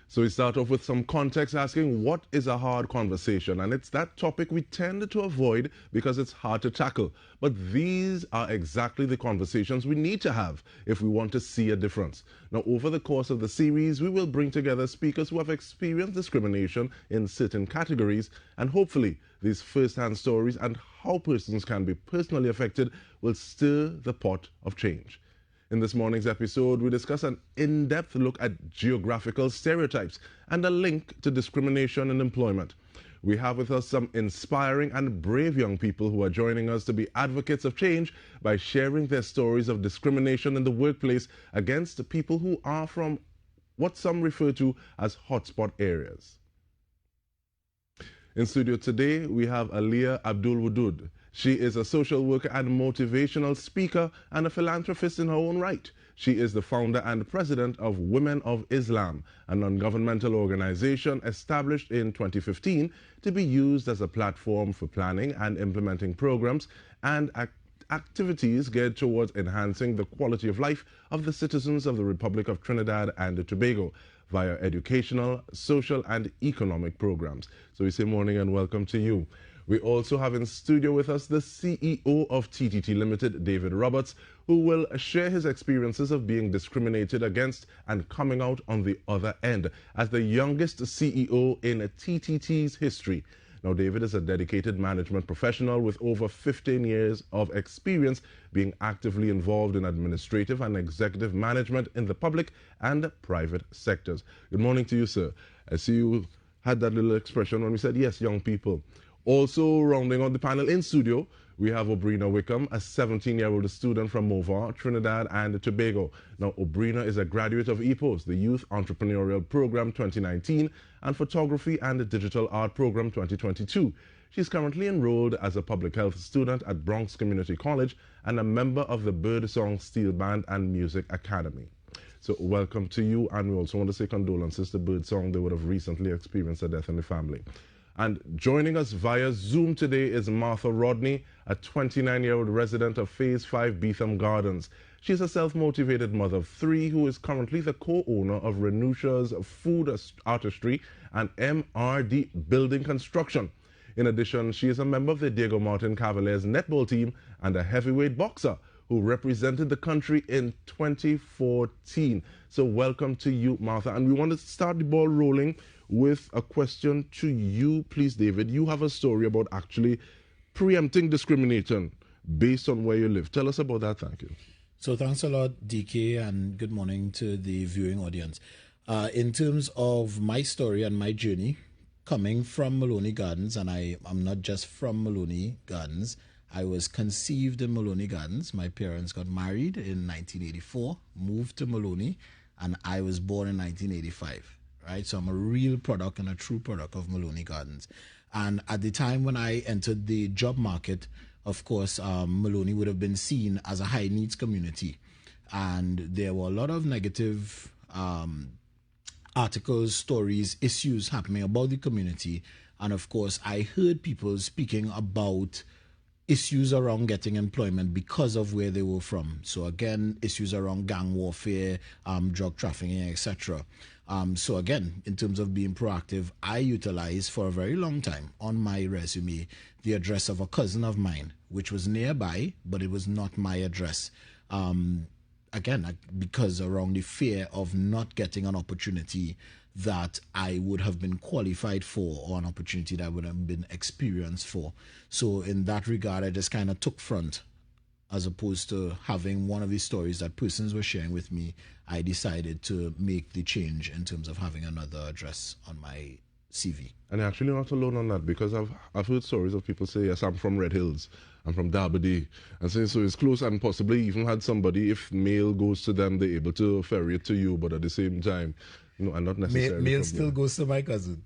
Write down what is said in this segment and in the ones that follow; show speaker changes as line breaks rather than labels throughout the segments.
So we start off with some context asking what is a hard conversation, and it's that topic we tend to avoid because it's hard to tackle. But these are exactly the conversations we need to have if we want to see a difference. Now, over the course of the series, we will bring together speakers who have experienced discrimination in certain categories, and hopefully these first-hand stories and how persons can be personally affected will stir the pot of change. In this morning's episode, we discuss an in-depth look at geographical stereotypes and a link to discrimination in employment. We have with us some inspiring and brave young people who are joining us to be advocates of change by sharing their stories of discrimination in the workplace against people who are from what some refer to as hotspot areas. In studio today, we have Aliyah Abdul Wudud. She is a social worker and motivational speaker and a philanthropist in her own right. She is the founder and president of Women of Islam, a non-governmental organization established in 2015 to be used as a platform for planning and implementing programs and activities geared towards enhancing the quality of life of the citizens of the Republic of Trinidad and Tobago via educational, social, and economic programs. So we say morning and welcome to you. We also have in studio with us the CEO of TTT Limited, David Roberts, who will share his experiences of being discriminated against and coming out on the other end as the youngest CEO in TTT's history. Now, David is a dedicated management professional with over 15 years of experience being actively involved in administrative and executive management in the public and private sectors. Good morning to you, sir. I see you had that little expression when we said, yes, young people. Also rounding on the panel in studio, we have Obrina Wickham, a 17-year-old student from Movar, Trinidad and Tobago. Now, Obrina is a graduate of EPOS, the Youth Entrepreneurial Program 2019, and Photography and Digital Art Program 2022. She's currently enrolled as a public health student at Bronx Community College and a member of the Birdsong Steel Band and Music Academy. So welcome to you, and we also want to say condolences to Birdsong. They would have recently experienced a death in the family. And joining us via Zoom today is Martha Rodney, a 29-year-old resident of Phase 5 Beetham Gardens. She's a self-motivated mother of 3 who is currently the co-owner of Renusha's Food Artistry and MRD Building Construction. In addition, she is a member of the Diego Martin Cavaliers netball team and a heavyweight boxer who represented the country in 2014. So welcome to you, Martha. And we want to start the ball rolling with a question to you, please, David. You have a story about actually preempting discrimination based on where you live. Tell us about that. Thank you.
So thanks a lot, DK, and good morning to the viewing audience. In terms of my story and my journey, coming from Maloney Gardens, and I'm not just from Maloney Gardens, I was conceived in Maloney Gardens. My parents got married in 1984, moved to Maloney, and I was born in 1985. Right, so I'm a real product and a true product of Maloney Gardens. And at the time when I entered the job market, of course, Maloney would have been seen as a high needs community. And there were a lot of negative articles, stories, issues happening about the community. And of course, I heard people speaking about issues around getting employment because of where they were from. So again, issues around gang warfare, drug trafficking, etc. So again, in terms of being proactive, I utilized for a very long time on my resume the address of a cousin of mine, which was nearby, but it was not my address. Again, because around the fear of not getting an opportunity that I would have been qualified for, or an opportunity that I would have been experienced for. So in that regard, I just kind of took front, as opposed to having one of these stories that persons were sharing with me. I decided to make the change in terms of having another address on my CV.
And you're actually not alone on that, because I've heard stories of people say, yes, I'm from Red Hills, I'm from Darbody, and saying so it's close, and possibly even had somebody, if mail goes to them, they're able to ferry it to you, but at the same time, you know, and not necessarily
mail still goes to my cousin.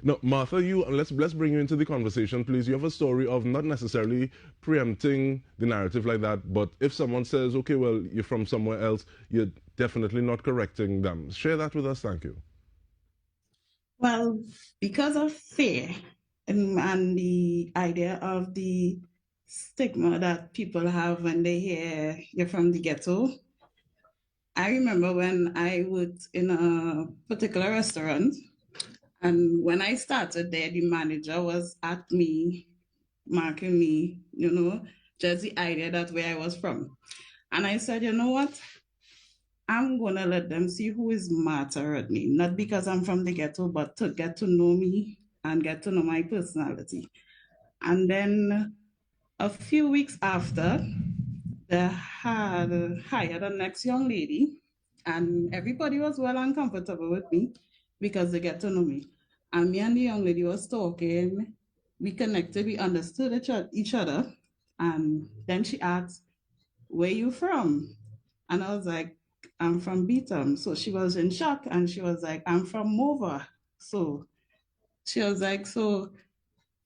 Now, Martha, let's bring you into the conversation, please. You have a story of not necessarily preempting the narrative like that, but if someone says, okay, well, you're from somewhere else, you're definitely not correcting them. Share that with us. Thank you.
Well, because of fear and the idea of the stigma that people have when they hear you're from the ghetto, I remember when I worked in a particular restaurant, and when I started there, the manager was at me, marking me, just the idea that where I was from. And I said, you know what? I'm gonna let them see who is smarter at me, not because I'm from the ghetto, but to get to know me and get to know my personality. And then a few weeks after, they had hired a next young lady, and everybody was well and comfortable with me because they get to know me. And me and the young lady was talking, we connected, we understood each other. And then she asked, where you from? And I was like, I'm from Beatum. So she was in shock and she was like, I'm from Mova. So she was like, so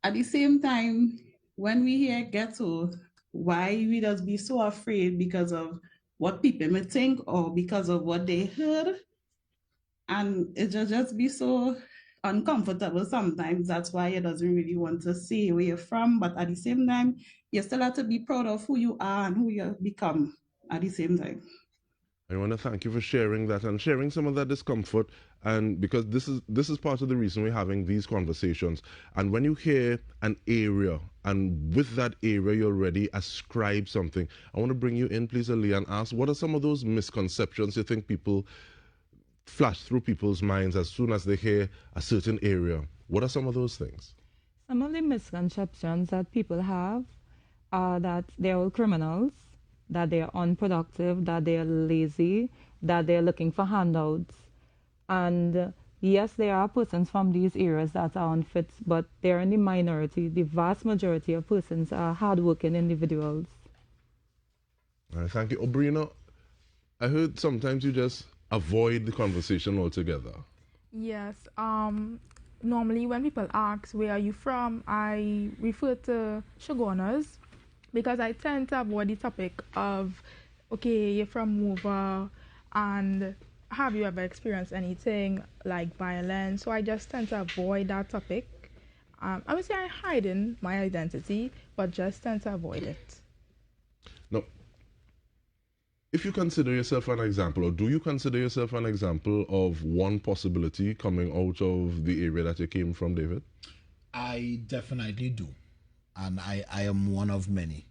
at the same time, when we hear ghetto, why we just be so afraid because of what people may think or because of what they heard? And it just be so uncomfortable sometimes. That's why you doesn't really want to say where you're from. But at the same time, you still have to be proud of who you are and who you become at the same time.
I want to thank you for sharing that and sharing some of that discomfort, and because this is part of the reason we're having these conversations. And when you hear an area, and with that area you already ascribe something, I want to bring you in, please, Ali, and ask, what are some of those misconceptions you think people flash through people's minds as soon as they hear a certain area? What are some of those things?
Some of the misconceptions that people have are that they're all criminals, that they're unproductive, that they're lazy, that they're looking for handouts. And yes, there are persons from these areas that are unfit, but they're in the minority. The vast majority of persons are hardworking individuals.
All right, thank you. Obrina, I heard sometimes you just avoid the conversation altogether.
Yes. Normally, when people ask where are you from, I refer to Shogunas because I tend to avoid the topic of, okay, you're from Mova, and have you ever experienced anything like violence? So I just tend to avoid that topic. I would say I hide in my identity, but just tend to avoid it.
Now, if you consider yourself an example, or do you consider yourself an example of one possibility coming out of the area that you came from, David?
I definitely do. And I am one of many.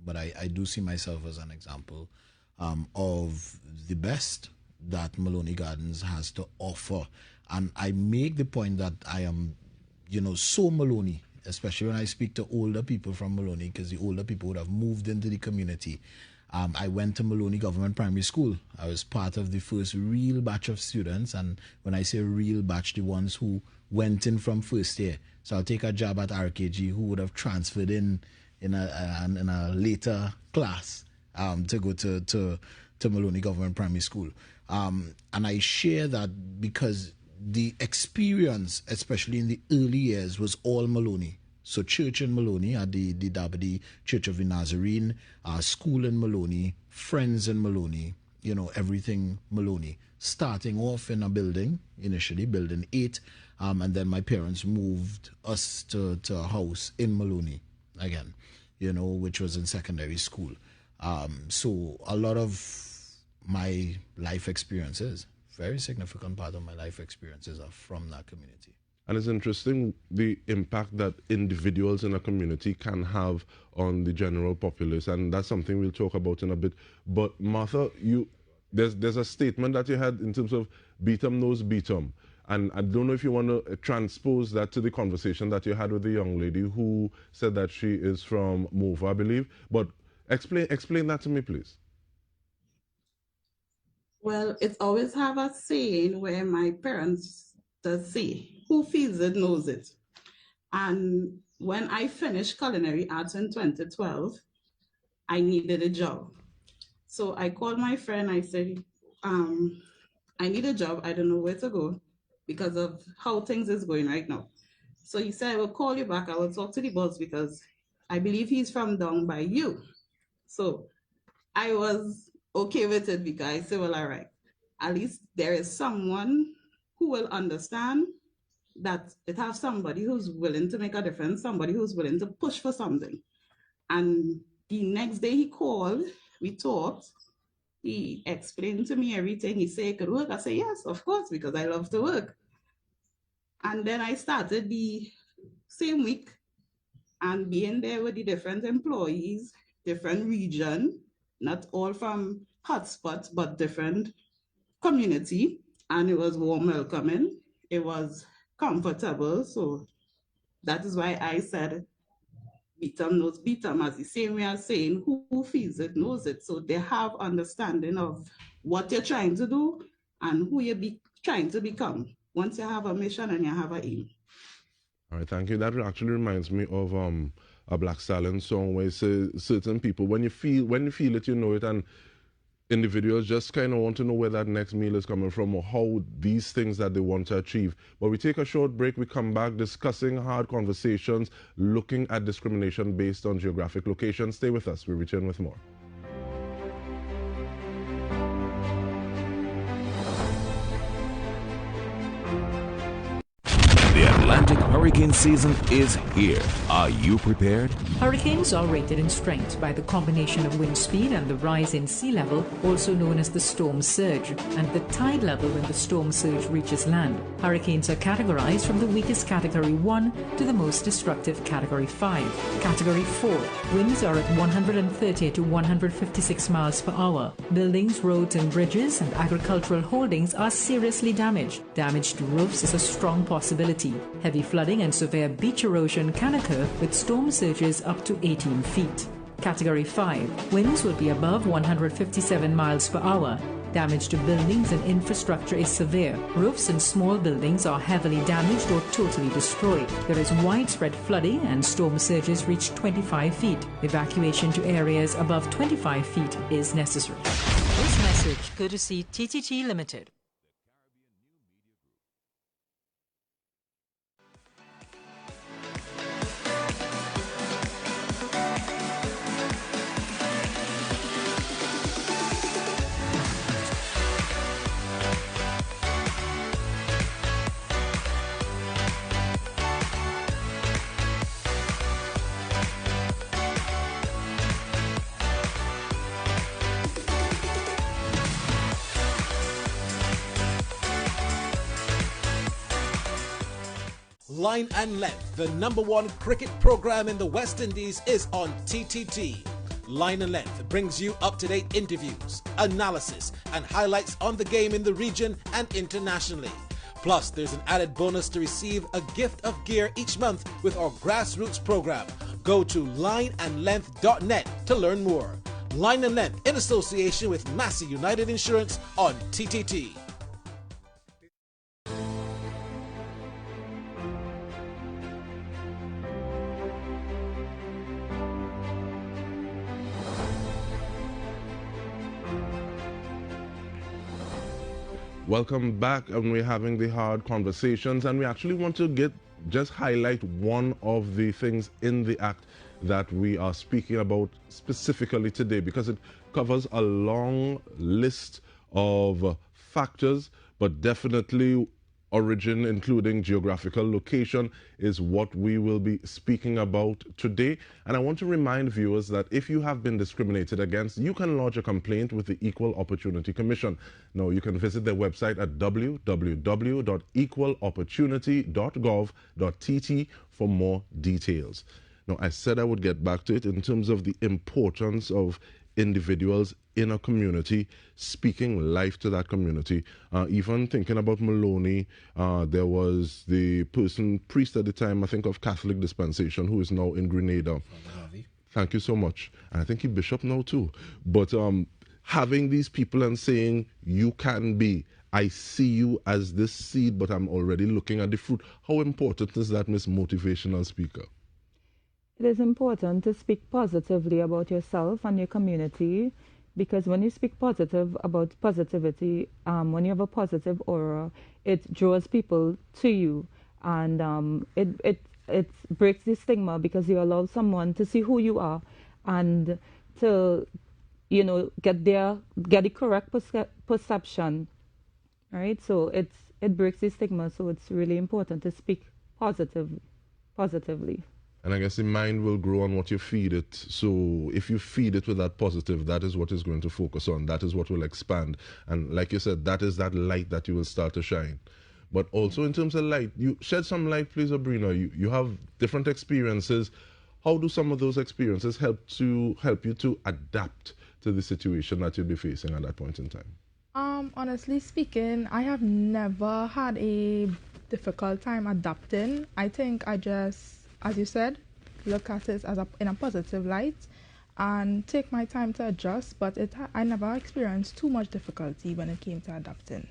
But I do see myself as an example of the best that Maloney Gardens has to offer. And I make the point that I am, so Maloney, especially when I speak to older people from Maloney, because the older people would have moved into the community. I went to Maloney Government Primary School. I was part of the first real batch of students. And when I say real batch, the ones who went in from first year. So I'll take a job at RKG who would have transferred in a later class to go to Maloney Government Primary School. And I share that because the experience, especially in the early years, was all Maloney. So church in Maloney at the Dabadi Church of the Nazarene, school in Maloney, friends in Maloney, everything Maloney. Starting off in a building, initially, building 8, and then my parents moved us to a house in Maloney again, which was in secondary school. So a lot of my life experiences, very significant part of my life experiences are from that community.
And it's interesting the impact that individuals in a community can have on the general populace, and that's something we'll talk about in a bit. But Martha, there's a statement that you had in terms of Beatum knows Beatum, and I don't know if you want to transpose that to the conversation that you had with the young lady who said that she is from Mova, I believe. But explain that to me, please.
Well, it's always have a saying where my parents does say, who feels it knows it. And when I finished culinary arts in 2012, I needed a job. So I called my friend, I said, I need a job, I don't know where to go because of how things is going right now. So he said, I will call you back, I will talk to the boss because I believe he's from down by you. So I was okay with it because I said, well, all right, at least there is someone who will understand that it has somebody who's willing to make a difference, somebody who's willing to push for something. And the next day he called, we talked, He explained to me everything. He said he could work. I said, yes, of course, because I love to work. And then I started the same week and being there with the different employees, different region, not all from hotspots, but different community. And it was warm welcoming. It was comfortable. So that is why I said beat 'em knows beat 'em, as the same way as saying who feels it knows it. So they have understanding of what you're trying to do and who you're trying to become once you have a mission and you have an aim.
All right, thank you. That actually reminds me of a Black Stallion song where it says certain people, when you feel it, you know it, and individuals just kind of want to know where that next meal is coming from or how these things that they want to achieve. But we take a short break, we come back discussing hard conversations, looking at discrimination based on geographic location. Stay with us, we return with more.
The Atlantic hurricane season is here. Are you prepared?
Hurricanes are rated in strength by the combination of wind speed and the rise in sea level, also known as the storm surge, and the tide level when the storm surge reaches land. Hurricanes are categorized from the weakest Category 1 to the most destructive Category 5. Category 4. Winds are at 130 to 156 miles per hour. Buildings, roads and bridges and agricultural holdings are seriously damaged. Damage to roofs is a strong possibility. Heavy flooding and severe beach erosion can occur with storm surges up to 18 feet. Category 5. Winds will be above 157 miles per hour. Damage to buildings and infrastructure is severe. Roofs and small buildings are heavily damaged or totally destroyed. There is widespread flooding and storm surges reach 25 feet. Evacuation to areas above 25 feet is necessary.
This message courtesy TTT Limited.
Line and Length, the #1 cricket program in the West Indies, is on TTT. Line and Length brings you up-to-date interviews, analysis, and highlights on the game in the region and internationally. Plus, there's an added bonus to receive a gift of gear each month with our grassroots program. Go to lineandlength.net to learn more. Line and Length in association with Massey United Insurance on TTT.
Welcome back, and we're having the hard conversations, and we actually want to just highlight one of the things in the act that we are speaking about specifically today, because it covers a long list of factors, but definitely origin, including geographical location, is what we will be speaking about today. And I want to remind viewers that if you have been discriminated against, you can lodge a complaint with the Equal Opportunity Commission. Now, you can visit their website at www.equalopportunity.gov.tt for more details. Now, I said I would get back to it in terms of the importance of individuals in a community speaking life to that community. Even thinking about Maloney, there was the priest at the time, I think, of Catholic dispensation, who is now in Grenada. Thank you so much. And I think he's bishop now too. But having these people and saying, you can be, I see you as this seed, but I'm already looking at the fruit. How important is that, Miss Motivational Speaker?
It is important to speak positively about yourself and your community, because when you speak positive about positivity, when you have a positive aura, it draws people to you, and it breaks the stigma, because you allow someone to see who you are and to, get the correct perception, right? So it breaks the stigma. So it's really important to speak positively.
And I guess the mind will grow on what you feed it. So if you feed it with that positive, that is what it's going to focus on. That is what will expand. And like you said, that is that light that you will start to shine. But also in terms of light, you shed some light, please, Obrina. You have different experiences. How do some of those experiences help you to adapt to the situation that you'll be facing at that point in time?
Honestly speaking, I have never had a difficult time adapting. I think I just, as you said, look at it as in a positive light and take my time to adjust, but I never experienced too much difficulty when it came to adapting.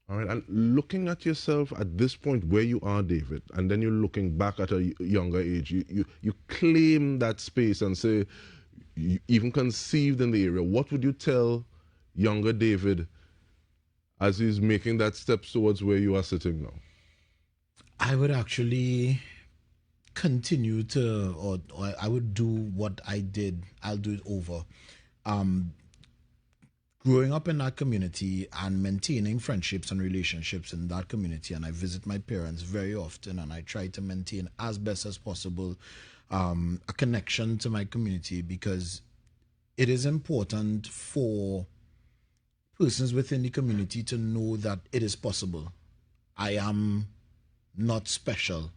All right, and looking at yourself at this point where you are, David, and then you're looking back at a younger age, you claim that space and say, you even conceived in the area. What would you tell younger David as he's making that step towards where you are sitting now?
I would actually continue to, or I would do what I did. I'll do it over. Growing up in that community and maintaining friendships and relationships in that community, and I visit my parents very often, and I try to maintain as best as possible a connection to my community, because it is important for persons within the community to know that it is possible. I am not special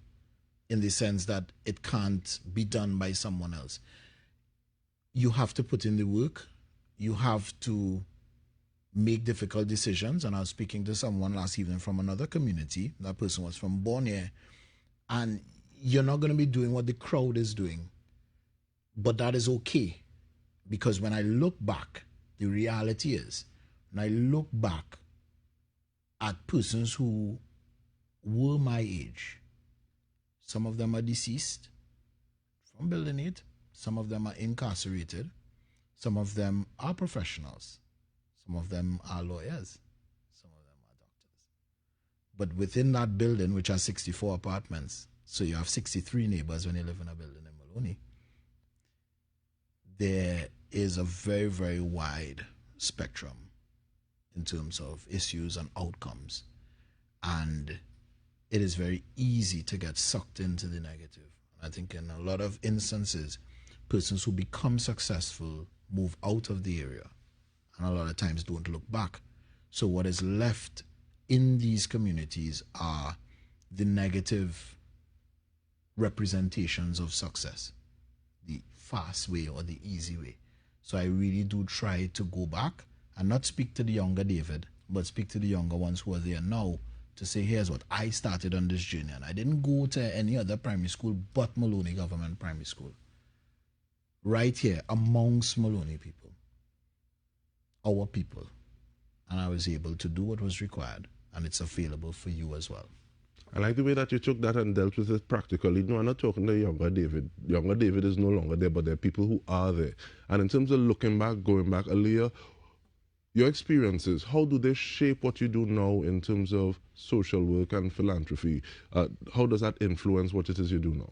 in the sense that it can't be done by someone else. You have to put in the work. You have to make difficult decisions. And I was speaking to someone last evening from another community. That person was from Borneo. And you're not going to be doing what the crowd is doing. But that is okay. Because when I look back, the reality is, when I look back at persons who were my age, some of them are deceased from Building 8, some of them are incarcerated, some of them are professionals, some of them are lawyers, some of them are doctors. But within that building, which has 64 apartments, so you have 63 neighbors when you live in a building in Maloney, there is a very, very wide spectrum in terms of issues and outcomes. And it is very easy to get sucked into the negative. I think in a lot of instances, persons who become successful move out of the area and a lot of times don't look back. So what is left in these communities are the negative representations of success, the fast way or the easy way. So I really do try to go back and not speak to the younger David, but speak to the younger ones who are there now to say, here's what I started on this journey. And I didn't go to any other primary school but Maloney Government Primary School. Right here, amongst Maloney people, our people. And I was able to do what was required. And it's available for you as well.
I like the way that you took that and dealt with it practically. No, I'm not talking to younger David. Younger David is no longer there, but there are people who are there. And in terms of looking back, going back, Aaliyah, your experiences, how do they shape what you do now in terms of social work and philanthropy? How does that influence what it is you do now?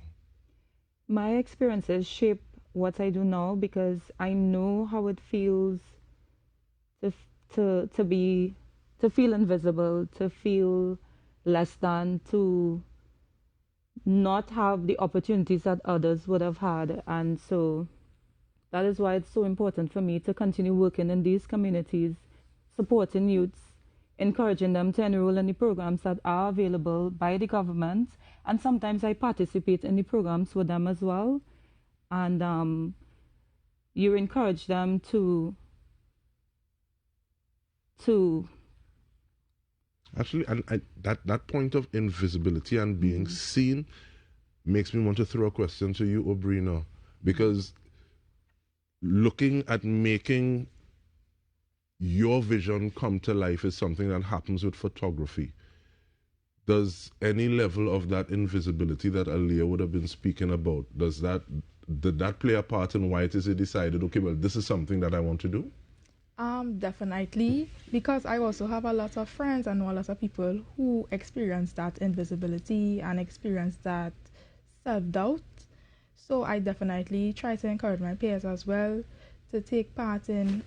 My experiences shape what I do now because I know how it feels to feel invisible, to feel less than, to not have the opportunities that others would have had. And so that is why it's so important for me to continue working in these communities, supporting youths, encouraging them to enroll in the programs that are available by the government. And sometimes I participate in the programs with them as well. And you encourage them to
Actually, and that point of invisibility and being seen makes me want to throw a question to you, Obrina, because looking at making your vision come to life is something that happens with photography. Does any level of that invisibility that Aaliyah would have been speaking about, did that play a part in why it is you decided, okay, well, this is something that I want to do?
Definitely, because I also have a lot of friends and know a lot of people who experience that invisibility and experience that self-doubt. So I definitely try to encourage my peers as well to take part in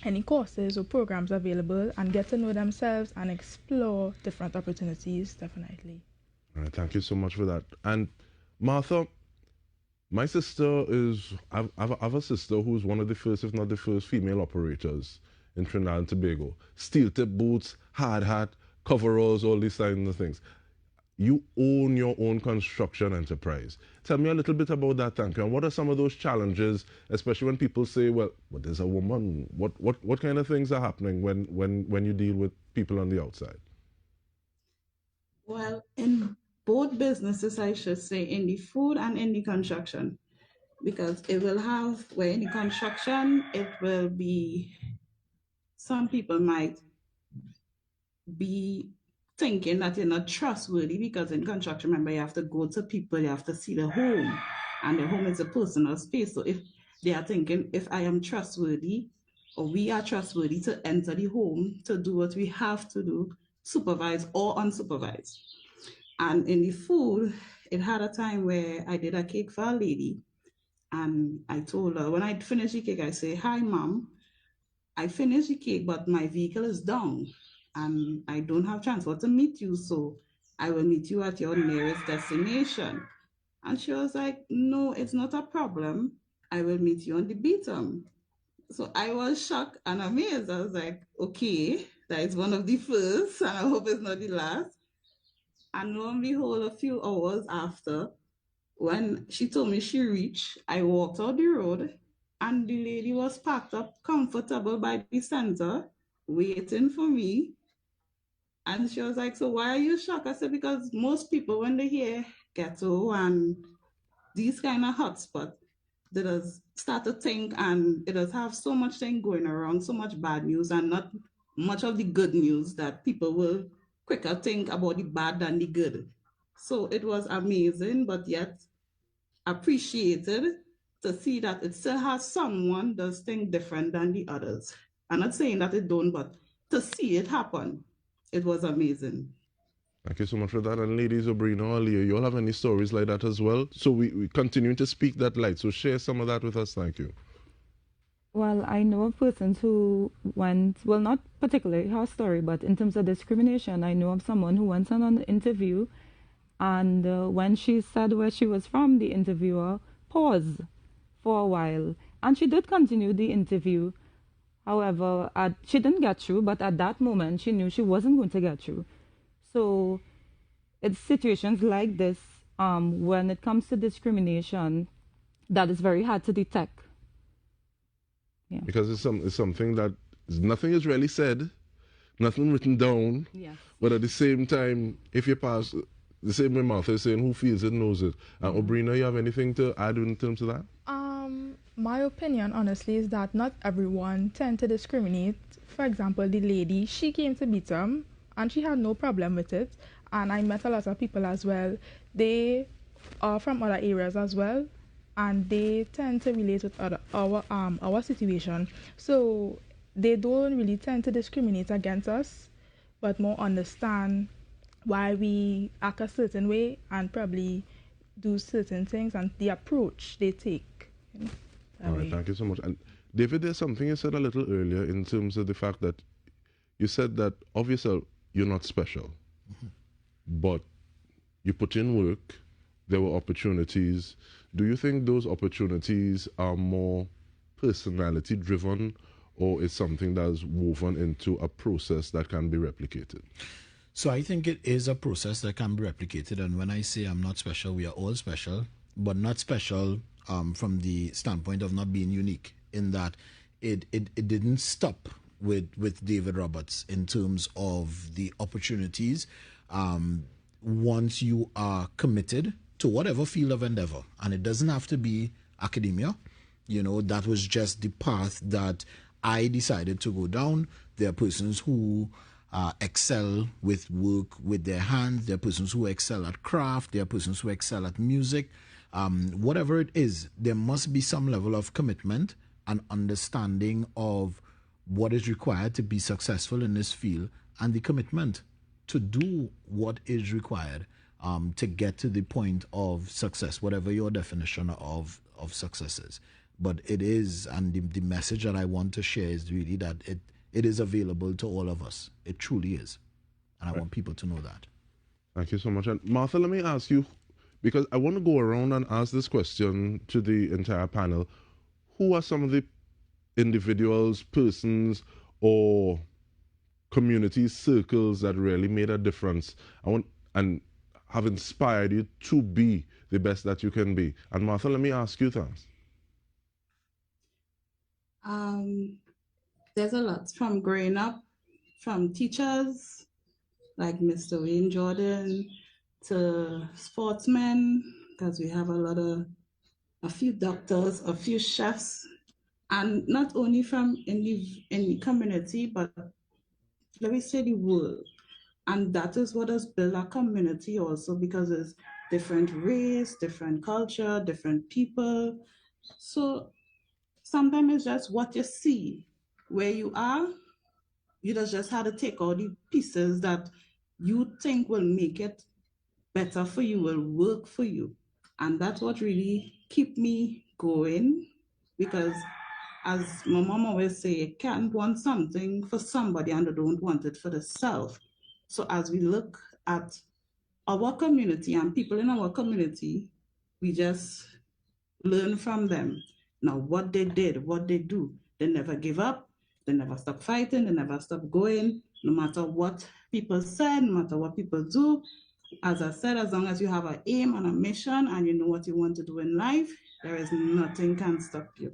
any courses or programs available and get to know themselves and explore different opportunities, definitely.
All right, thank you so much for that. And Martha, My sister is, I've a sister who's one of the first, if not the first, female operators in Trinidad and Tobago. Steel tip boots, hard hat, coveralls, all these kinds of things. You own your own construction enterprise. Tell me a little bit about that, thank you. And what are some of those challenges, especially when people say, well, but there's a woman. What kind of things are happening when you deal with people on the outside?
Well, in both businesses, I should say, in the food and in the construction, because it will have, where in the construction, it will be, some people might be thinking that you're not trustworthy, because in construction, remember, you have to go to people, you have to see the home, and the home is a personal space. So if they are thinking, if I am trustworthy, or we are trustworthy to enter the home to do what we have to do, supervised or unsupervised. And in the food, it had a time where I did a cake for a lady, and I told her, when I finished the cake, I say, hi, mom, I finished the cake, but my vehicle is down and I don't have transport to meet you, so I will meet you at your nearest destination. And she was like, no, it's not a problem. I will meet you on the beatum. So I was shocked and amazed. I was like, okay, that is one of the first, and I hope it's not the last. And lo and behold, a few hours after, when she told me she reached, I walked out the road and the lady was packed up comfortable by the center, waiting for me. And she was like, so why are you shocked? I said, because most people, when they hear ghetto and these kind of hotspots, they does start to think, and it does have so much thing going around, so much bad news and not much of the good news, that people will quicker think about the bad than the good. So it was amazing, but yet appreciated to see that it still has someone does things different than the others. I'm not saying that it don't, but to see it happen, it was amazing.
Thank you so much for that. And ladies, Obrina or Leah, you all have any stories like that as well? So we continue to speak that light. So share some of that with us. Thank you.
Well, I know of persons who went, well, not particularly her story, but in terms of discrimination, I know of someone who went on an interview, and when she said where she was from, the interviewer paused for a while. And she did continue the interview. However, she didn't get through, but at that moment, she knew she wasn't going to get through. So it's situations like this, when it comes to discrimination, that is very hard to detect. Yeah.
Because it's something that nothing is really said, nothing written down.
Yes.
But at the same time, if you pass, the same way Martha is saying, who feels it knows it. Obrina, you have anything to add in terms of that?
My opinion, honestly, is that not everyone tend to discriminate. For example, the lady, she came to Beatum and she had no problem with it. And I met a lot of people as well. They are from other areas as well, and they tend to relate with our situation. So they don't really tend to discriminate against us, but more understand why we act a certain way and probably do certain things and the approach they take.
All right, thank you so much. And David, there's something you said a little earlier in terms of the fact that you said that of yourself, you're not special, but you put in work, there were opportunities. Do you think those opportunities are more personality driven, or is something that's woven into a process that can be replicated?
So I think it is a process that can be replicated. And when I say I'm not special, we are all special, but not special from the standpoint of not being unique, in that it didn't stop with David Roberts in terms of the opportunities. Once you are committed to whatever field of endeavor, and it doesn't have to be academia, that was just the path that I decided to go down. There are persons who excel with work with their hands. There are persons who excel at craft. There are persons who excel at music. Whatever it is, there must be some level of commitment and understanding of what is required to be successful in this field, and the commitment to do what is required to get to the point of success, whatever your definition of success is. But it is, and the message that I want to share is really that it is available to all of us. It truly is. And I want people to know that.
Thank you so much. And Martha, let me ask you, Because I want to go around and ask this question to the entire panel. Who are some of the individuals, persons, or community circles that really made a difference and have inspired you to be the best that you can be? And Martha, let me ask you thanks.
There's a lot from growing up, from teachers like Mr. Wayne Jordan to sportsmen, because we have a few doctors, a few chefs, and not only from in the community, but let me say the world. And that is what has built our community also, because it's different race, different culture, different people. So sometimes it's just what you see where you are. You just have to take all the pieces that you think will make it better for you, will work for you. And that's what really keep me going, because as my mom always say, you can't want something for somebody and you don't want it for the self. So as we look at our community and people in our community, we just learn from them. Now, what they did, what they do, they never give up, they never stop fighting, they never stop going, no matter what people said, no matter what people do. As I said, as long as you have an aim and a mission and you know what you want to do in life, there is nothing can stop you.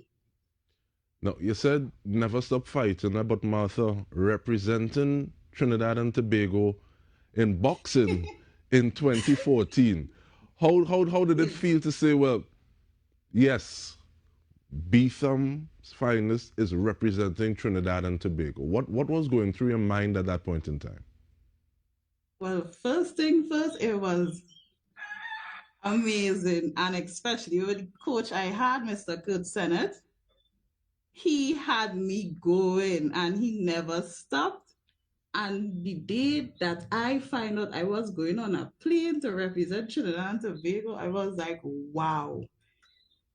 Now, you said never stop fighting, but Martha, representing Trinidad and Tobago in boxing in 2014, how did it feel to say, well, yes, Beetham's Finest is representing Trinidad and Tobago? What was going through your mind at that point in time?
Well, first thing first, it was amazing, and especially with the coach I had, Mr. Kurt Sennett. He had me going and he never stopped. And the day that I find out I was going on a plane to represent Trinidad and Tobago, I was like, wow.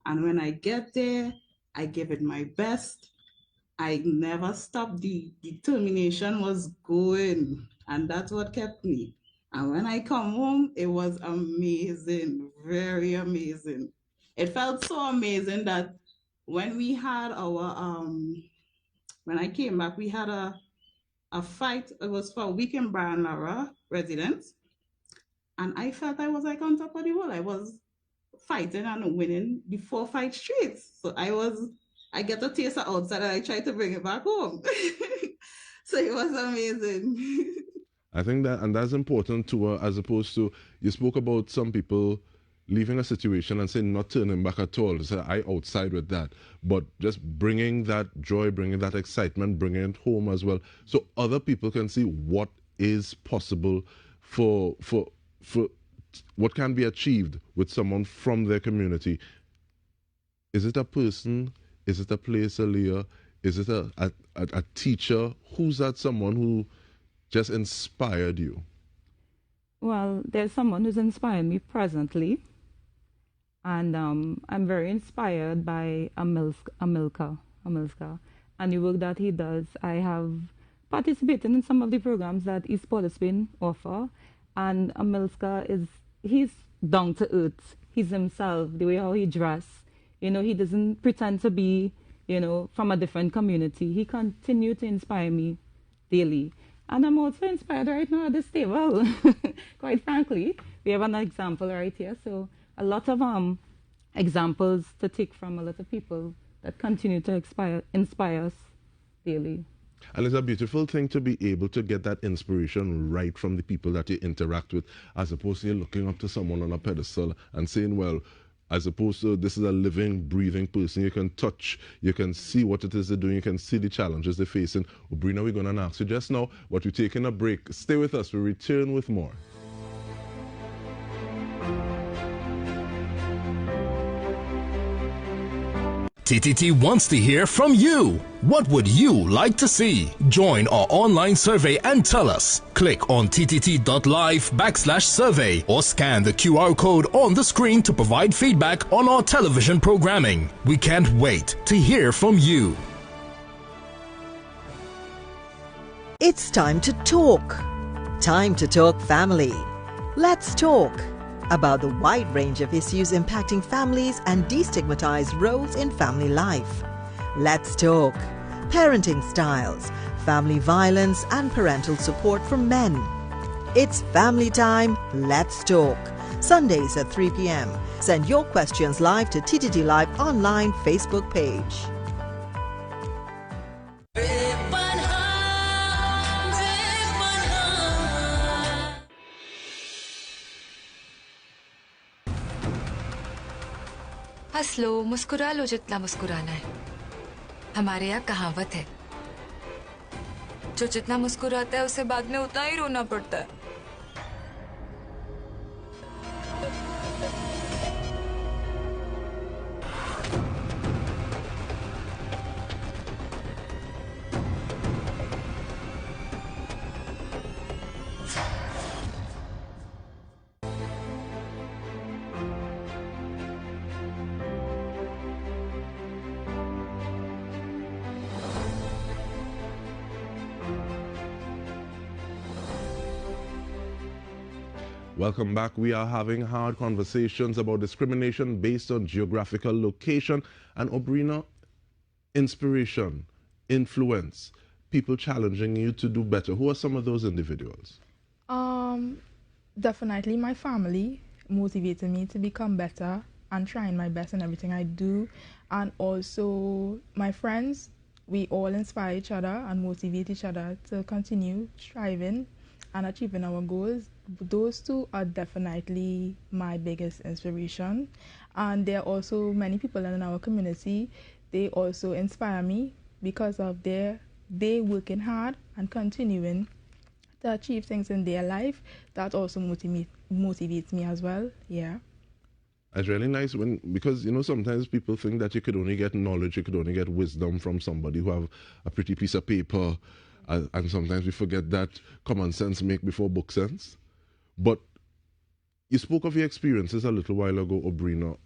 And when I get there, I give it my best. I never stopped. The determination was going, and that's what kept me. And when I come home, it was amazing, very amazing. It felt so amazing that when we had our when I came back, we had a fight. It was for a week in Brian Lara residence, and I felt I was like on top of the world. I was fighting and winning the 4 fight straight. So I get a taste of outside and I tried to bring it back home. So it was amazing.
I think that's important too, as opposed to, you spoke about some people leaving a situation and saying not turning back at all. So I outside with that, but just bringing that joy, bringing that excitement, bringing it home as well, so other people can see what is possible for what can be achieved with someone from their community. Is it a person? Is it a place, Aliyah? Is it a teacher? Who's that someone who just inspired you?
Well, there's someone who's inspired me presently. And I'm very inspired by Amilcar, and the work that he does. I have participated in some of the programs that EPOS Socio-Economic offer, and Amilcar he's down to earth. He's himself, the way how he dress. You know, he doesn't pretend to be, from a different community. He continues to inspire me daily. And I'm also inspired right now at this table. Quite frankly, we have an example right here. So a lot of examples to take from a lot of people that continue to inspire us daily.
And it's a beautiful thing to be able to get that inspiration right from the people that you interact with, as opposed to you looking up to someone on a pedestal and saying, well, as opposed to this is a living, breathing person you can touch, you can see what it is they're doing, you can see the challenges they're facing. Brina, we're going to ask you just now, but we're taking a break. Stay with us. We'll return with more.
TTT wants to hear from you. What would you like to see? Join our online survey and tell us. Click on ttt.live/survey or scan the QR code on the screen to provide feedback on our television programming. We can't wait to hear from you.
It's time to talk. Time to talk family. Let's talk. about the wide range of issues impacting families and destigmatized roles in family life. Let's talk. Parenting styles, family violence and parental support from men. It's family time. Let's talk. Sundays at 3 p.m. Send your questions live to TTT Live online Facebook page.
हंस लो, मुस्कुरा लो जितना मुस्कुराना है। हमारे यहाँ कहावत है, जो जितना मुस्कुराता है उसे बाद में उतना ही रोना पड़ता है।
Welcome back. We are having hard conversations about discrimination based on geographical location and Obrina, inspiration, influence, people challenging you to do better. Who are some of those individuals?
Definitely my family motivated me to become better and trying my best in everything I do. And also my friends, we all inspire each other and motivate each other to continue striving and achieving our goals. Those two are definitely my biggest inspiration. And there are also many people in our community, they also inspire me because of they working hard and continuing to achieve things in their life. That also motivates me as well. Yeah.
It's really nice because, you know, sometimes people think that you could only get knowledge, you could only get wisdom from somebody who have a pretty piece of paper. And sometimes we forget that common sense make before book sense. But you spoke of your experiences a little while ago, Obrina.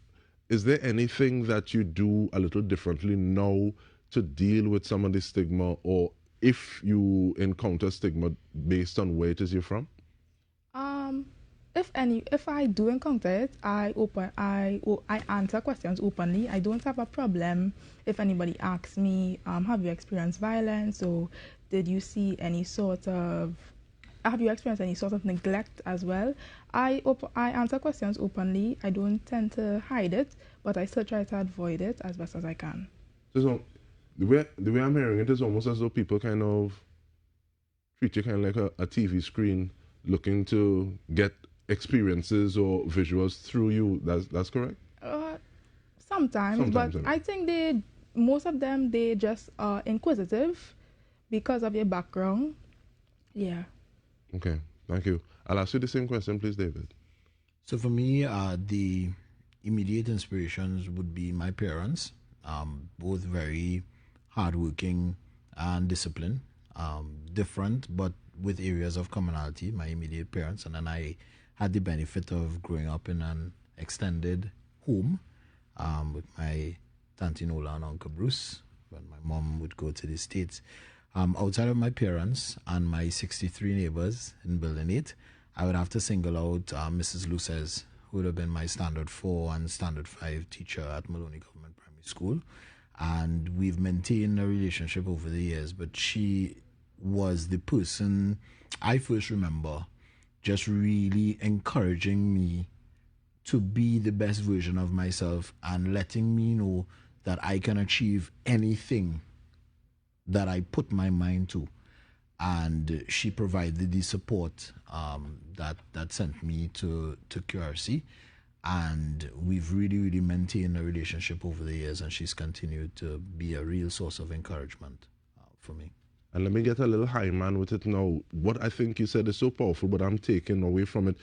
Is there anything that you do a little differently now to deal with some of the stigma, or if you encounter stigma based on where it is you're from?
If I do encounter it, I answer questions openly. I don't have a problem if anybody asks me, have you experienced violence, or did you see any sort of, have you experienced any sort of neglect as well? I answer questions openly. I don't tend to hide it, but I still try to avoid it as best as I can.
So the way I'm hearing it is almost as though people kind of treat you kind of like a TV screen, looking to get experiences or visuals through you. That's correct?
Sometimes, but I think most of them, they just are inquisitive because of your background. Yeah.
Okay, thank you. I'll ask you the same question, please, David.
So for me, the immediate inspirations would be my parents, both very hardworking and disciplined, different, but with areas of commonality, my immediate parents. And then I had the benefit of growing up in an extended home with my Tante Nola and Uncle Bruce when my mom would go to the States. Outside of my parents and my 63 neighbors in Building 8, I would have to single out Mrs. Luces, who would have been my Standard 4 and Standard 5 teacher at Maloney Government Primary School. And we've maintained a relationship over the years, but she was the person I first remember just really encouraging me to be the best version of myself and letting me know that I can achieve anything that I put my mind to. And she provided the support that sent me to QRC. And we've really maintained a relationship over the years, and she's continued to be a real source of encouragement for me.
And let me get a little high man with it now. What I think you said is so powerful, but I'm taking away from it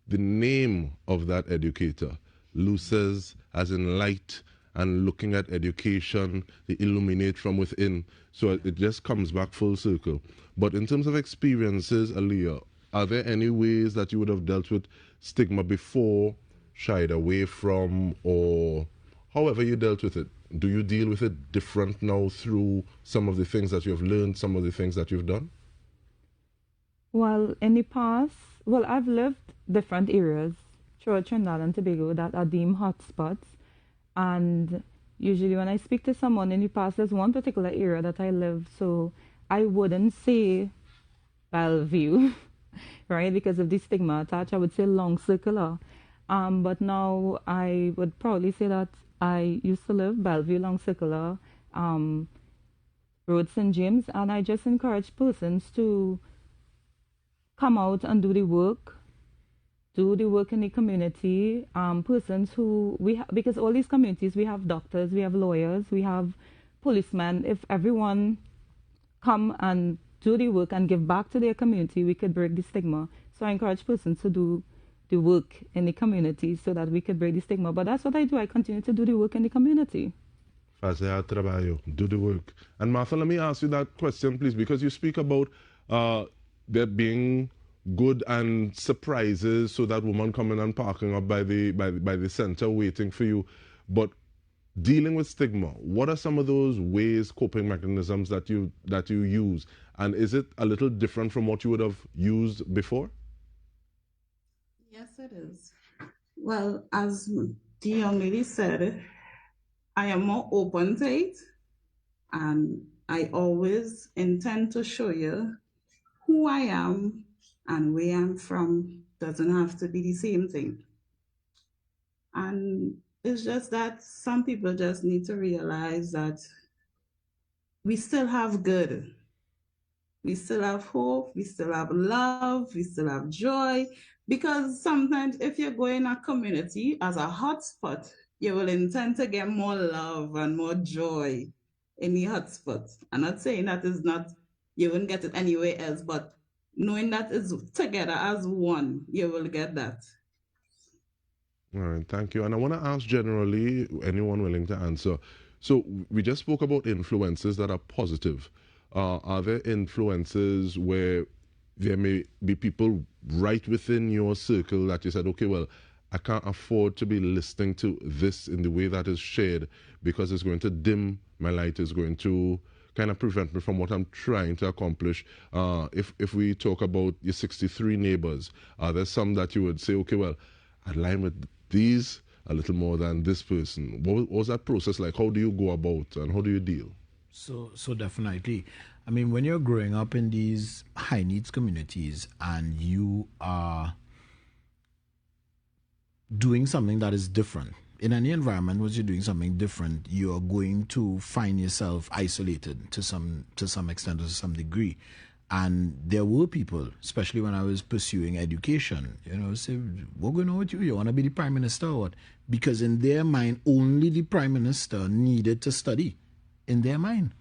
the name of that educator, Luces, as in light, and looking at education, the illuminate from within. So it just comes back full circle. But in terms of experiences, Aliyah, are there any ways that you would have dealt with stigma before, shied away from, or however you dealt with it? Do you deal with it different now through some of the things that you've learned, some of the things that you've done?
Well, in the past, I've lived different areas throughout Trinidad and Tobago that are deemed hotspots. And usually when I speak to someone in the past, there's one particular area that I live, so I wouldn't say Bellevue, right, because of the stigma attached. I would say Long Circular. But now I would probably say that I used to live Bellevue, Long Circular, Road St. James, and I just encourage persons to come out and do the work in the community. Persons who because all these communities, we have doctors, we have lawyers, we have policemen. If everyone come and do the work and give back to their community, we could break the stigma. So I encourage persons to do the work in the community so that we could break the stigma. But that's what I do. I continue to do the work in the community.
Fazer trabalho, do the work. And Martha, let me ask you that question, please, because you speak about there being good and surprises, so that woman coming and parking up by the center waiting for you. But dealing with stigma, what are some of those ways, coping mechanisms that you use? And is it a little different from what you would have used before?
Yes, it is. Well, as the young lady said, I am more open to it, and I always intend to show you who I am and where I'm from. Doesn't have to be the same thing. And it's just that some people just need to realize that we still have good. We still have hope, we still have love, we still have joy. Because sometimes if you go in a community as a hotspot, you will intend to get more love and more joy in the hotspot. I'm not saying that is not, you won't get it anywhere else, but knowing that it's together as one, you will get that.
All right, thank you. And I want to ask generally, anyone willing to answer. So we just spoke about influences that are positive. Are there influences where there may be people right within your circle that you said, okay, well, I can't afford to be listening to this in the way that is shared because it's going to dim my light, it's going to kind of prevent me from what I'm trying to accomplish? If we talk about your 63 neighbors, are there some that you would say, okay, well, I align with these a little more than this person? What was that process like? How do you go about and how do you deal?
So definitely. I mean, when you're growing up in these high needs communities and you are doing something that is different, in any environment where you're doing something different, you're going to find yourself isolated to some extent or to some degree. And there were people, especially when I was pursuing education, say, what going on with you? You want to be the prime minister or what? Because in their mind, only the prime minister needed to study, in their mind.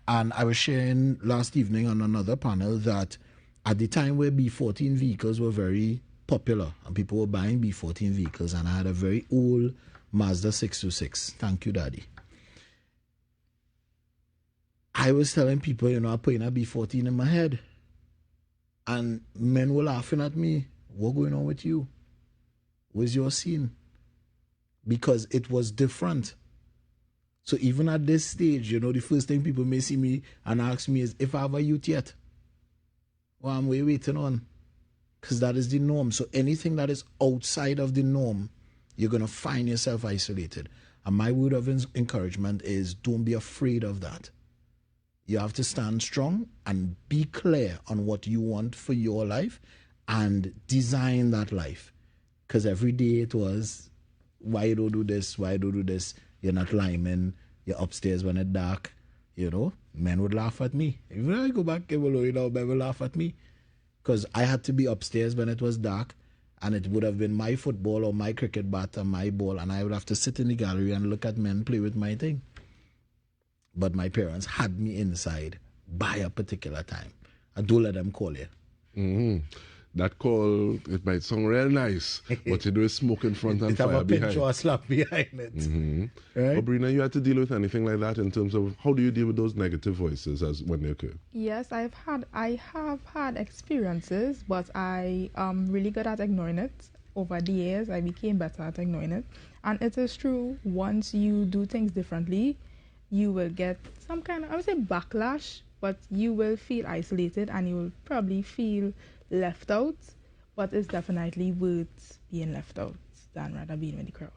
And I was sharing last evening on another panel that at the time where B14 vehicles were very popular and people were buying B14 vehicles, and I had a very old Mazda 626. Thank you, Daddy. I was telling people, I'm putting a B14 in my head. And men were laughing at me. What going on with you? Where's your scene? Because it was different. So even at this stage, the first thing people may see me and ask me is if I have a youth yet. Well, I'm waiting on. Because that is the norm. So anything that is outside of the norm, you're going to find yourself isolated. And my word of encouragement is don't be afraid of that. You have to stand strong and be clear on what you want for your life and design that life. Because every day it was, why you don't do this? Why you don't do this? You're not climbing. You're upstairs when it's dark. Men would laugh at me. Even when I go back, men will laugh at me. Because I had to be upstairs when it was dark, and it would have been my football or my cricket bat and my ball, and I would have to sit in the gallery and look at men play with my thing. But my parents had me inside by a particular time. I don't let them call you.
Mm-hmm. That call, it might sound real nice, but you do is smoke in front and fire behind. It have a pinch or a slap behind it. Mm-hmm. Right? Brina, you had to deal with anything like that in terms of how do you deal with those negative voices as when they occur?
Yes, I have had experiences, but I am really good at ignoring it. Over the years, I became better at ignoring it. And it is true, once you do things differently, you will get some kind of, I would say backlash, but you will feel isolated and you will probably feel left out, but it's definitely worth being left out. than rather being with the crowd.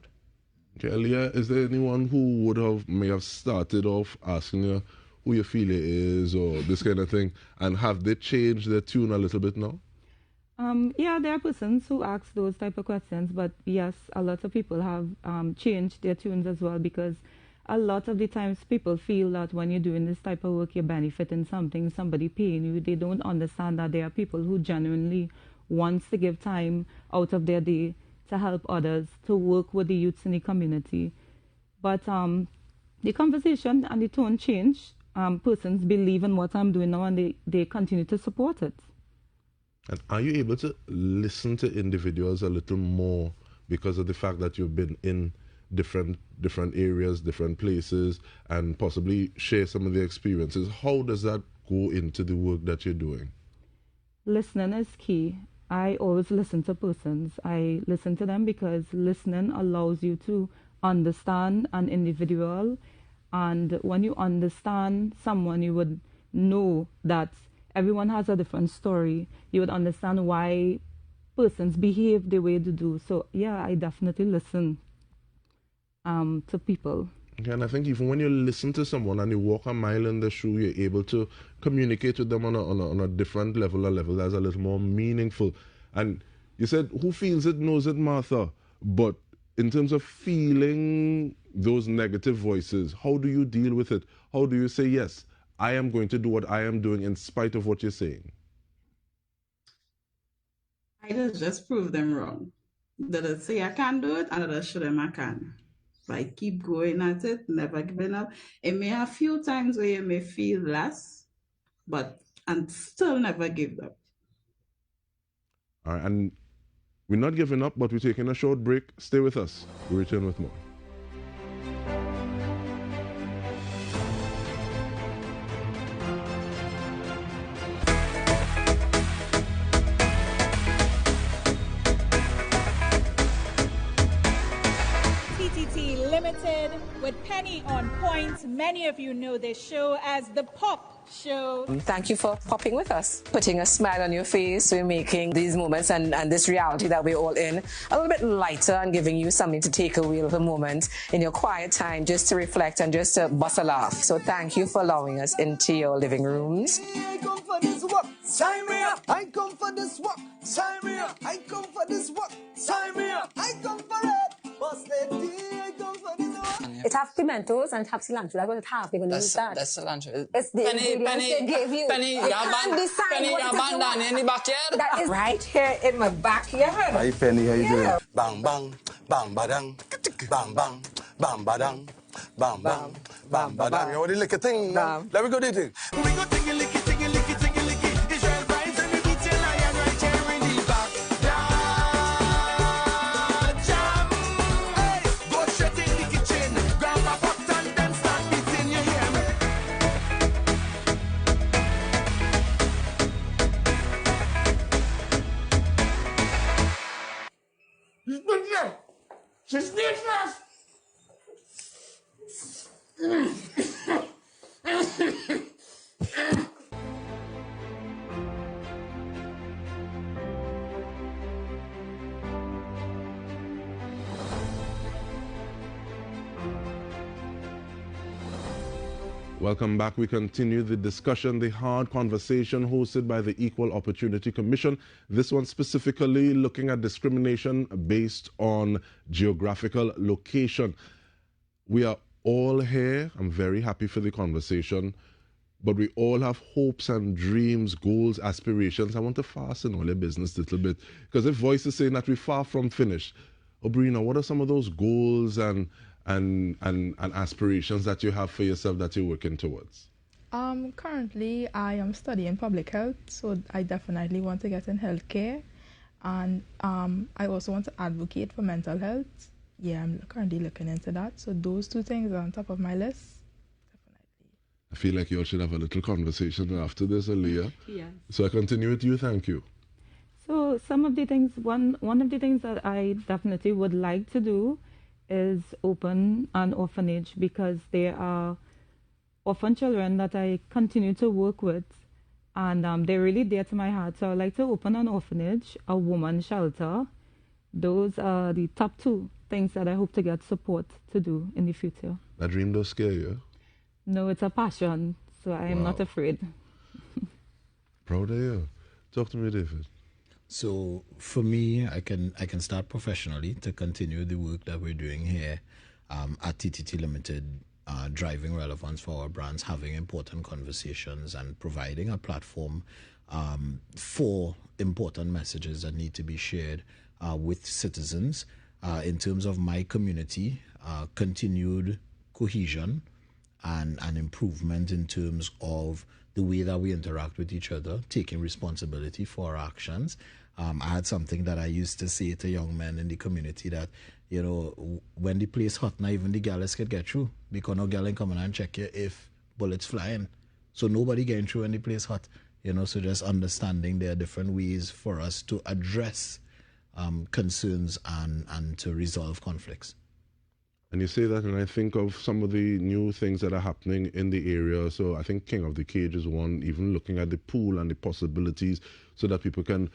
Okay, Aliyah, is there anyone who may have started off asking you who your feel is or this kind of thing, and have they changed their tune a little bit now?
Yeah, there are persons who ask those type of questions, but yes, a lot of people have changed their tunes as well, because a lot of the times people feel that when you're doing this type of work, you're benefiting something, somebody paying you. They don't understand that there are people who genuinely wants to give time out of their day to help others, to work with the youths in the community. But the conversation and the tone change. Persons believe in what I'm doing now, and they continue to support it.
And are you able to listen to individuals a little more because of the fact that you've been in different areas, different places, and possibly share some of the experiences? How does that go into the work that you're doing?
Listening is key. I always listen to persons. I listen to them because listening allows you to understand an individual. And when you understand someone, you would know that everyone has a different story. You would understand why persons behave the way they do. So, yeah, I definitely listen to people.
Okay, and I think even when you listen to someone and you walk a mile in the shoe, you're able to communicate with them on a different level, a level that's a little more meaningful. And you said, who feels it knows it, Martha. But in terms of feeling those negative voices, how do you deal with it? How do you say, yes, I am going to do what I am doing in spite of what you're saying?
I just prove them wrong. That I say I can do it, and I show them I can. I keep going at it, never giving up. It may have a few times where you may feel less, and still never give up.
All right, and we're not giving up, but we're taking a short break. Stay with us. We'll return with more.
TTT Limited with Penny on Point. Many of you know this show as the Pop Show.
Thank you for popping with us, putting a smile on your face. We're making these moments and this reality that we're all in a little bit lighter and giving you something to take away of a moment in your quiet time just to reflect and just to bust a laugh. So thank you for allowing us into your living rooms.
I come for this work, sign me up. I come for this work, sign me up. I come for this work, sign me up. I come for it. I come for this work.
It has pimentos and it has cilantro. That's what it has. They're going to use that.
That's cilantro.
It's the ingredients they give you.
Penny,
you can't decide what it is you want.
in the backyard.
That is right here in my backyard.
Hi Penny, how you doing? Bang bang, bang badang, bang bang, bang badang, bang bang, bang badang. You want the lick a thing? Let me go do it. We go tingy licky, tingy licky, tingy licky. It's your vibes and we beat your lion right here in the back. Jam, hey, go straight in the kitchen. Grab a pot and then start beating. You hear me? She's different.
Welcome back. We continue the discussion, the hard conversation hosted by the Equal Opportunity Commission. This one specifically looking at discrimination based on geographical location. We are all here. I'm very happy for the conversation, but we all have hopes and dreams, goals, aspirations. I want to fasten all your business a little bit, because if Voice is saying that we're far from finished. Obrina, what are some of those goals and aspirations that you have for yourself that you're working towards?
Currently, I am studying public health, so I definitely want to get in healthcare, and I also want to advocate for mental health. Yeah, I'm currently looking into that. So those two things are on top of my list.
I feel like you all should have a little conversation after this, Aliyah.
Yes.
So I continue with you. Thank you.
So some of the things, one of the things that I definitely would like to do is open an orphanage, because there are orphan children that I continue to work with, and they're really dear to my heart. So I'd like to open an orphanage, a woman shelter, Those are the top 2 things that I hope to get support to do in the future.
That dream does scare you?
No, it's a passion, so I am not afraid.
Proud of you. Talk to me, David.
So for me, I can start professionally to continue the work that we're doing here at TTT Limited, driving relevance for our brands, having important conversations, and providing a platform for important messages that need to be shared with citizens. In terms of my community, continued cohesion and improvement in terms of the way that we interact with each other, taking responsibility for our actions. I had something that I used to say to young men in the community that, you know, when the place hot, not even the gallus could get through because no gal ain't coming and check you if bullets flying. So nobody getting through when the place hot, you know, so just understanding there are different ways for us to address concerns and to resolve conflicts.
And you say that, and I think of some of the new things that are happening in the area. So I think King of the Cage is one, even looking at the pool and the possibilities so that people can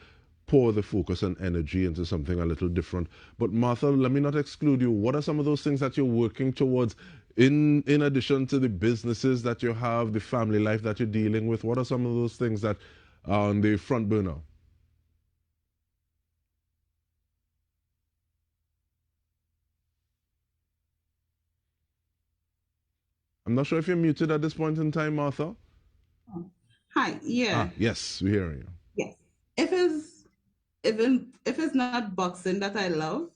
pour the focus and energy into something a little different. But Martha, let me not exclude you. What are some of those things that you're working towards in addition to the businesses that you have, the family life that you're dealing with? What are some of those things that are on the front burner? I'm not sure if you're muted at this point in time, Martha.
Hi, yeah.
Yes, we're hearing you.
Yes. If it's not boxing that I love,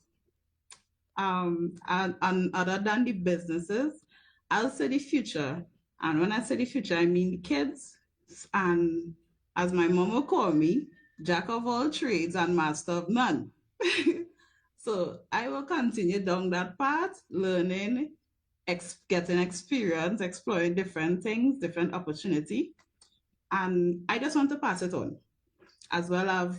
and other than the businesses, I'll say the future. And when I say the future, I mean the kids. And as my mom will call me, jack of all trades and master of none. So I will continue down that path, learning, getting experience, exploring different things, different opportunity. And I just want to pass it on, as well as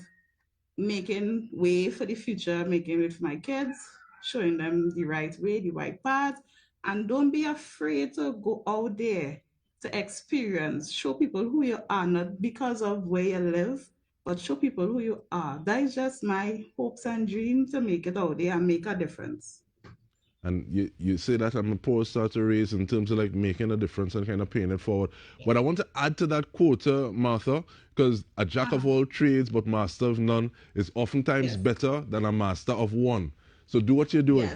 making way for the future, making way for my kids, showing them the right way, the right path. And don't be afraid to go out there to experience, show people who you are, not because of where you live, but show people who you are. That is just my hopes and dreams, to make it out there and make a difference.
And you say that I'm a poor start to raise in terms of like making a difference and kind of paying it forward. But I want to add to that quota, Martha, because a jack of all trades but master of none is oftentimes better than a master of one. So do what you're doing.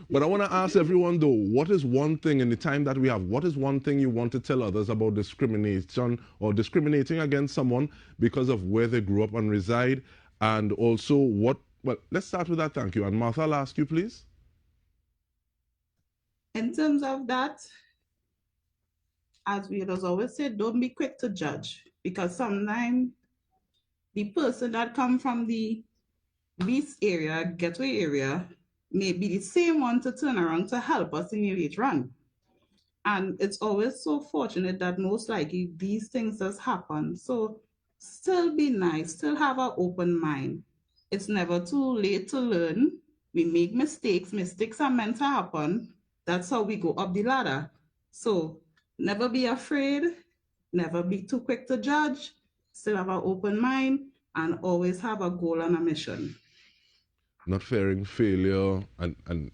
But I want to ask everyone though, what is one thing in the time that we have, what is one thing you want to tell others about discrimination or discriminating against someone because of where they grew up and reside? And also well, let's start with that, thank you. And Martha, I'll ask you, please.
In terms of that, as we always say, don't be quick to judge, because sometimes the person that come from the beast area, gateway area, may be the same one to turn around to help us in the later on. And it's always so fortunate that most likely these things just happen. So still be nice, still have an open mind. It's never too late to learn. We make mistakes. Mistakes are meant to happen. That's how we go up the ladder. So never be afraid, never be too quick to judge, still have an open mind, and always have a goal and a mission.
Not fearing failure. And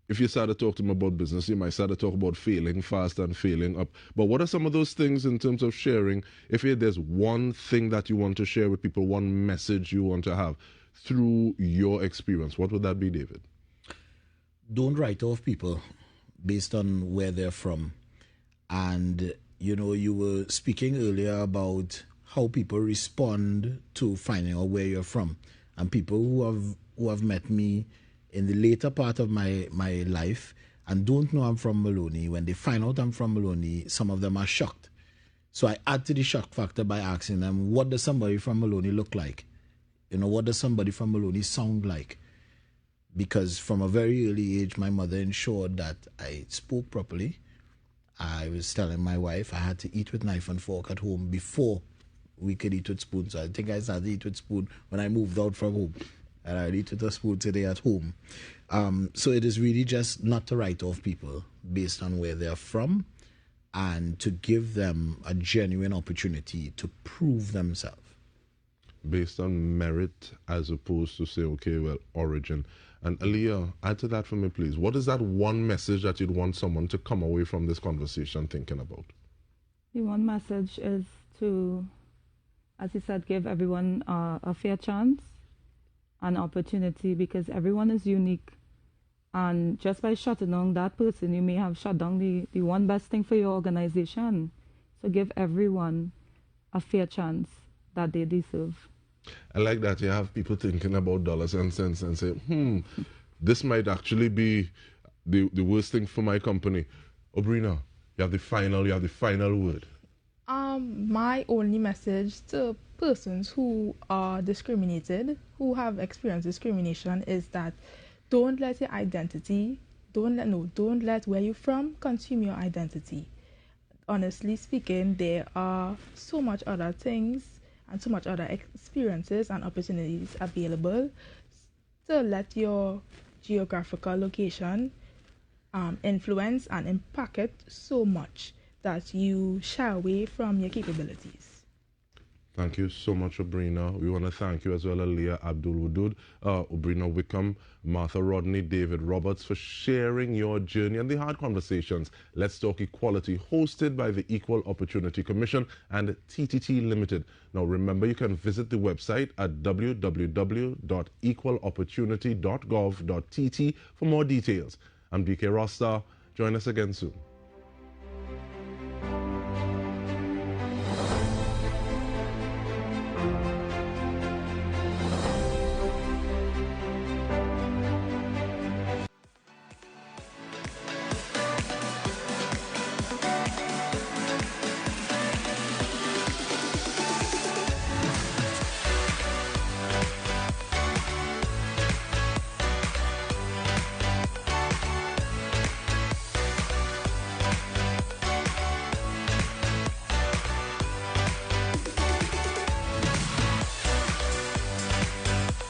if you start to talk to them about business, you might start to talk about failing fast and failing up. But what are some of those things in terms of sharing? If there's one thing that you want to share with people, one message you want to have through your experience, what would that be, David?
Don't write off people based on where they're from. And, you know, you were speaking earlier about how people respond to finding out where you're from. And people who have met me in the later part of my life and don't know I'm from Maloney, when they find out I'm from Maloney, some of them are shocked. So I add to the shock factor by asking them, what does somebody from Maloney look like? You know, what does somebody from Maloney sound like? Because from a very early age, my mother ensured that I spoke properly. I was telling my wife I had to eat with knife and fork at home before we could eat with spoon. So I think I started to eat with spoon when I moved out from home. And I'd eat with a spoon today at home. So it is really just not to write off people based on where they're from, and to give them a genuine opportunity to prove themselves.
based on merit as opposed to say, okay, well, origin. And Aliyah, add to that for me, please. What is that one message that you'd want someone to come away from this conversation thinking about?
The one message is to, as you said, give everyone a fair chance, an opportunity, because everyone is unique. And just by shutting down that person, you may have shut down the one best thing for your organization. So give everyone a fair chance that they deserve.
I like that you have people thinking about dollars and cents and say, this might actually be the worst thing for my company. Obrina, you have the final word.
My only message to persons who are discriminated, who have experienced discrimination, is that don't let your identity, don't let where you're from consume your identity. Honestly speaking, there are so much other things and so much other experiences and opportunities available to let your geographical location influence and impact it so much that you shy away from your capabilities.
Thank you so much, Obrina. We want to thank you as well, Aliyah Abdul-Wadud, Obrina Wickham, Martha Rodney, David Roberts, for sharing your journey and the hard conversations. Let's Talk Equality, hosted by the Equal Opportunity Commission and TTT Limited. Now, remember, you can visit the website at www.equalopportunity.gov.tt for more details. I'm DK Rostar. Join us again soon.